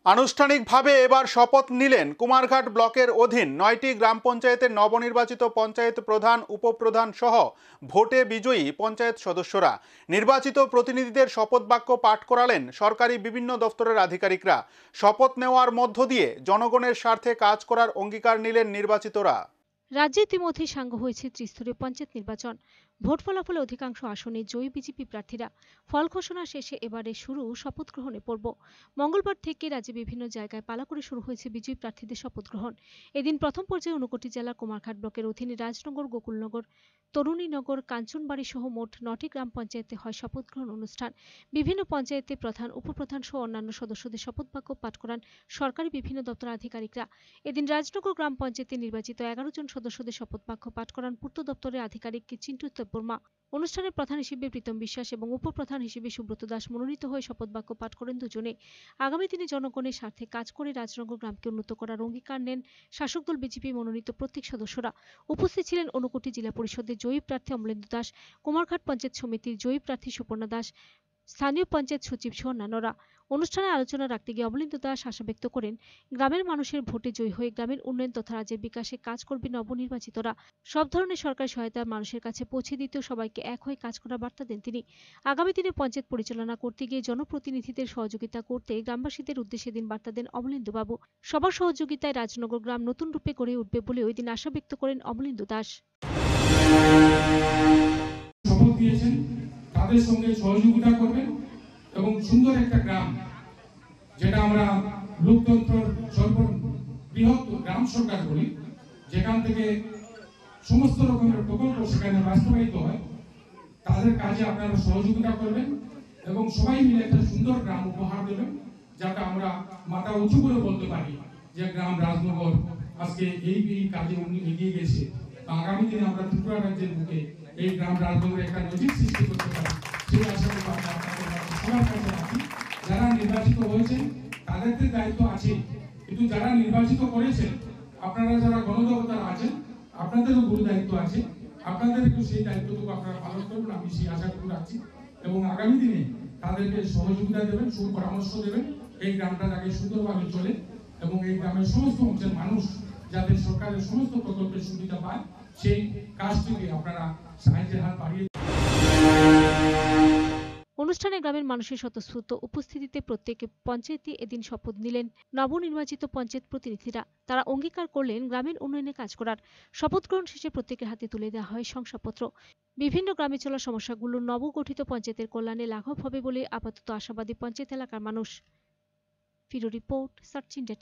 আনুষ্ঠানিকভাবে এবার শপথ নিলেন কুমারঘাট ব্লকের অধীন ৯টি গ্রাম পঞ্চায়েতের নবনির্বাচিত পঞ্চায়েত প্রধান, উপপ্রধান সহ ভোটে বিজয়ী পঞ্চায়েত সদস্যরা। নির্বাচিত প্রতিনিধিদের শপথ বাক্য পাঠ করালেন সরকারি বিভিন্ন দপ্তরের আধিকারিকরা। শপথ নেওয়ার মধ্য দিয়ে জনগণের স্বার্থে কাজ করার অঙ্গীকার নিলেন নির্বাচিতরা। রাজ্যে ইতিমধ্যে সাঙ্গ হয়েছে ত্রিস্তরীয় পঞ্চায়েত নির্বাচন। ভোট ফলাফলে অধিকাংশ আসনে জয়ী বিজেপি প্রার্থীরা। ফল ঘোষণা শেষে এবারে শুরু শপথ গ্রহণের পর্ব। মঙ্গলবার থেকে রাজ্যে বিভিন্ন জায়গায় পালা করে শুরু হয়েছে বিজয়ী প্রার্থীদের শপথ গ্রহণ। এদিন প্রথম পর্যায়ে ৫৯ জেলার কুমারঘাট ব্লকের অধীনে রাজনগর, গোকুলনগর, তরুণীনগর, কাঞ্চনবাড়ি সহ মোট ৯টি গ্রাম পঞ্চায়েতে হয় শপথ গ্রহণ অনুষ্ঠান। বিভিন্ন পঞ্চায়েতে প্রধান, উপপ্রধান সহ অন্যান্য সদস্যদের শপথ বাক্য পাঠ করান সরকারি বিভিন্ন দপ্তর আধিকারিকরা। এদিন রাজনগর গ্রাম পঞ্চায়েতে নির্বাচিত ১১ জন সদস্যদের শপথ বাক্য পাঠ করান পূর্ত দপ্তরের আধিকারিক চিন্টু দেববর্মা। অনুষ্ঠানে প্রধান হিসেবে প্রীতম বিশ্বাস এবং উপপ্রধান হিসেবে সুব্রত দাস মনোনীত হয়ে শপথ বাক্য পাঠ করেন দুজনে। আগামী দিনে জনগণের স্বার্থে কাজ করে রাজনগর গ্রামকে উন্নত করার অঙ্গীকার নেন শাসক দল বিজেপি মনোনীত প্রত্যেক সদস্যরা। উপস্থিত ছিলেন ঊনকোটি জেলা পরিষদের জয়ী প্রার্থী অমলেন্দু দাস, কুমারঘাট পঞ্চায়েত সমিতির জয়ী প্রার্থী সুপর্ণা দাস, স্থানীয় পঞ্চায়েত সচিব সহ অন্যান্যরা। অনুষ্ঠানে আলোচনা রাখতে গিয়ে অমলেন্দু দাস আশা ব্যক্ত করেন, গ্রামের মানুষের ভোটে জয়ী হয়ে গ্রামের উন্নয়ন তথা রাজ্যের বিকাশে কাজ করবে নবনির্বাচিতরা। সব ধরনের সরকারি সহায়তা মানুষের কাছে পৌঁছে দিতেও সবাইকে এক হয়ে কাজ করার বার্তা দেন তিনি। আগামী দিনে পঞ্চায়েত পরিচালনা করতে গিয়ে জনপ্রতিনিধিদের সহযোগিতা করতে গ্রামবাসীদের উদ্দেশ্যে দিন বার্তা দেন অমলেন্দুবাবু। সবার সহযোগিতায় রাজনগর গ্রাম নতুন রূপে গড়ে উঠবে বলে ওই দিন আশা ব্যক্ত করেন অমলেন্দু দাস। শপথ দিয়েছেন তাদের সঙ্গে সহযোগিতা করবেন এবং সুন্দর একটা গ্রাম, যেটা আমরা লোকতন্ত্রের সর্ববৃহৎ গ্রাম সরকার বলি, যেখান থেকে সমস্ত রকমের প্রকল্প সেখানে বাস্তবায়িত হয়, তাদের কাজে আপনারা সহযোগিতা করবেন এবং সবাই মিলে একটা সুন্দর গ্রাম উপহার দেবেন, যাতে আমরা মাথা উঁচু করে বলতে পারি যে গ্রাম রাজনগর আজকে এই কাজে এগিয়ে গেছে। আগামী দিনে আমরা ত্রিপুরা রাজ্যের বুকে এই গ্রাম রাজনগরের একটা নজির সৃষ্টি করতে পারি, সেই আশা সবার কাছে রাখি। যারা নির্বাচিত হয়েছেন তাদের দায়িত্ব আছে, কিন্তু যারা নির্বাচিত করেছেন, আপনারা যারা গণদেবতারা আছেন, আপনাদেরও গুরু দায়িত্ব আছে। আপনাদের একটু সেই দায়িত্বটুকু আপনারা পালন করবেন, আমি সেই আশাটুকু রাখছি এবং আগামী দিনে তাদেরকে সহযোগিতা দেবেন, সুপরামর্শ দেবেন, এই গ্রামটা যাতে সুন্দরভাবে চলে এবং এই গ্রামের সমস্ত অংশের মানুষ যাতে সরকারের সমস্ত প্রকল্পের সুবিধা পায়, সেই কাজটিকে আপনারা সাহায্যের হাত বাড়িয়ে। অনুষ্ঠানে গ্রামের মানুষের স্বতঃস্ফূর্ত উপস্থিতিতে প্রত্যেক পঞ্চায়েতে এদিন শপথ নিলেন নবনির্বাচিত পঞ্চায়েত প্রতিনিধিরা। তারা অঙ্গীকার করলেন গ্রামের উন্নয়নে কাজ করার। শপথ গ্রহণ শেষে প্রত্যেকের হাতে তুলে দেওয়া হয় শংসাপত্র। বিভিন্ন গ্রামে চলা সমস্যাগুলো নবগঠিত পঞ্চায়েতের কল্যাণে লাঘব হবে বলে আপাতত আশাবাদী পঞ্চায়েত এলাকার মানুষ। ফিরো রিপোর্ট, সার্চ ইন্ডিয়া।